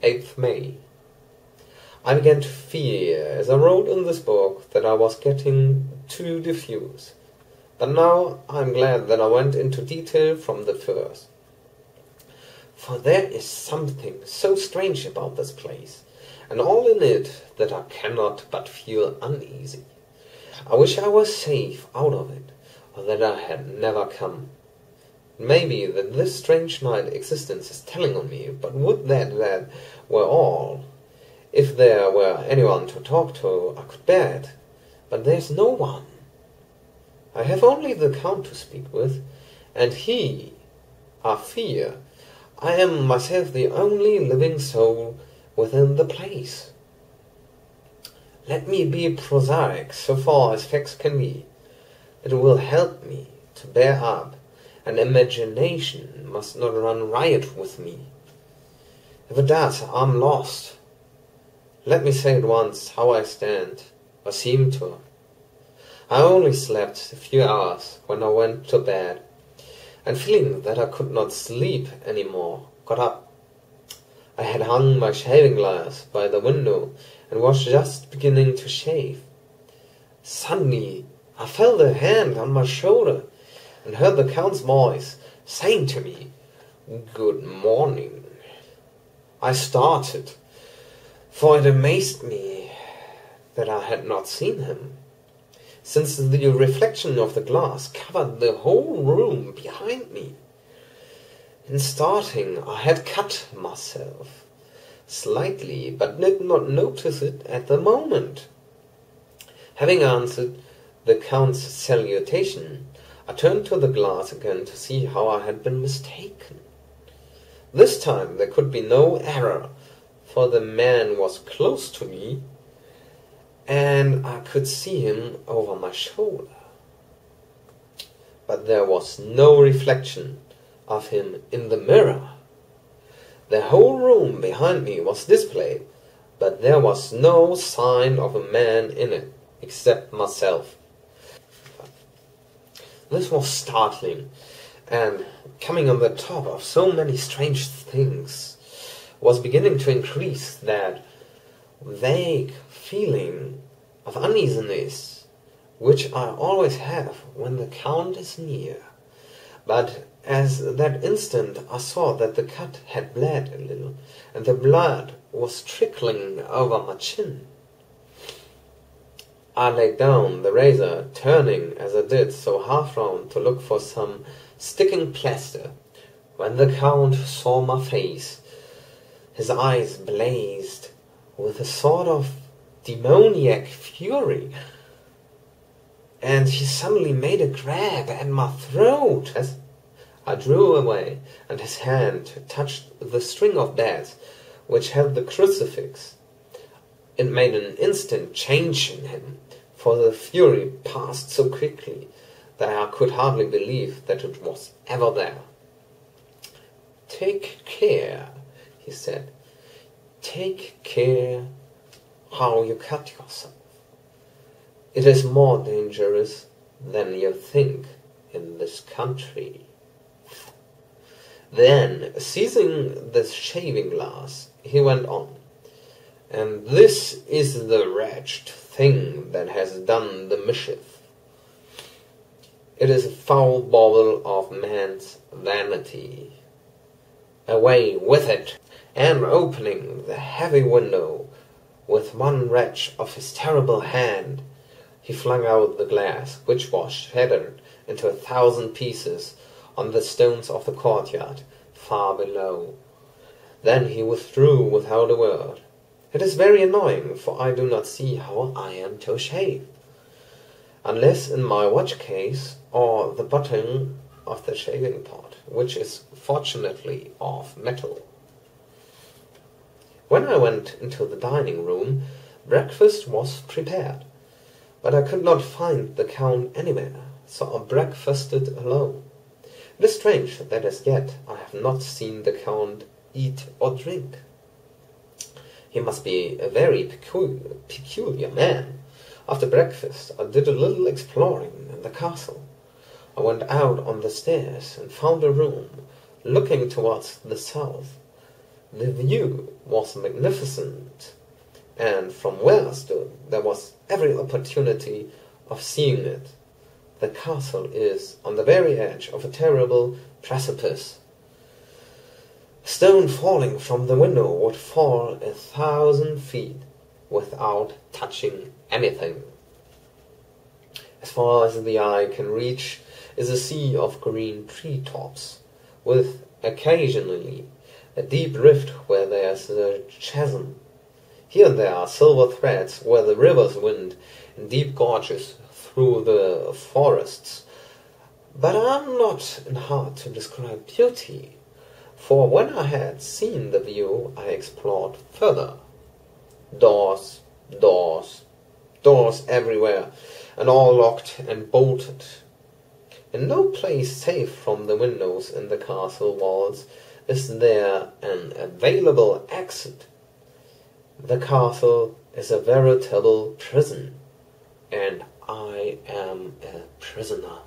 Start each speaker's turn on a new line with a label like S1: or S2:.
S1: 8th May. I began to fear, as I wrote in this book, that I was getting too diffuse. But now I'm glad that I went into detail from the first. For there is something so strange about this place, and all in it, that I cannot but feel uneasy. I wish I were safe out of it, or that I had never come. It may be that this strange night existence is telling on me, but would that were all. If there were anyone to talk to, I could bear it, but there's no one. I have only the Count to speak with, and he, I fear, I am myself the only living soul within the place. Let me be prosaic so far as facts can be. It will help me to bear up, and imagination must not run riot with me. If it does, I'm lost. Let me say at once how I stand, or seem to. I only slept a few hours when I went to bed, and feeling that I could not sleep any more, got up. I had hung my shaving glass by the window, and was just beginning to shave. Suddenly I felt a hand on my shoulder, and heard the Count's voice saying to me, "Good morning." I started, for it amazed me that I had not seen him, since the reflection of the glass covered the whole room behind me. In starting, I had cut myself slightly, but did not notice it at the moment. Having answered the Count's salutation, I turned to the glass again to see how I had been mistaken. This time there could be no error, for the man was close to me, and I could see him over my shoulder. But there was no reflection of him in the mirror. The whole room behind me was displayed, but there was no sign of a man in it, except myself. This was startling, and coming on the top of so many strange things, was beginning to increase that vague feeling of uneasiness which I always have when the Count is near. But as that instant I saw that the cut had bled a little, and the blood was trickling over my chin, I laid down the razor, turning as I did so half round to look for some sticking plaster. When the Count saw my face, his eyes blazed with a sort of demoniac fury, and he suddenly made a grab at my throat as I drew away, and his hand touched the string of bells which held the crucifix. It made an instant change in him, for the fury passed so quickly that I could hardly believe that it was ever there. "Take care," he said. "Take care how you cut yourself. It is more dangerous than you think in this country." Then, seizing the shaving glass, he went on, "And this is the wretched thing that has done the mischief. It is a foul bauble of man's vanity. Away with it!" And opening the heavy window with one wrench of his terrible hand, he flung out the glass, which was shattered into 1,000 pieces on the stones of the courtyard far below. Then he withdrew without a word. It is very annoying, for I do not see how I am to shave, unless in my watch case or the bottom of the shaving pot, which is fortunately of metal. When I went into the dining room, breakfast was prepared, but I could not find the Count anywhere, so I breakfasted alone. It is strange that as yet I have not seen the Count eat or drink. He must be a very peculiar man. After breakfast I did a little exploring in the castle. I went out on the stairs and found a room looking towards the south. The view was magnificent, and from where I stood there was every opportunity of seeing it. The castle is on the very edge of a terrible precipice. A stone falling from the window would fall 1,000 feet without touching anything. As far as the eye can reach is a sea of green treetops, with occasionally a deep rift where there is a chasm. Here and there are silver threads where the rivers wind in deep gorges through the forests. But I am not in heart to describe beauty, for when I had seen the view I explored further. Doors, doors, doors everywhere, and all locked and bolted. In no place safe from the windows in the castle walls is there an available exit. The castle is a veritable prison, and I am a prisoner.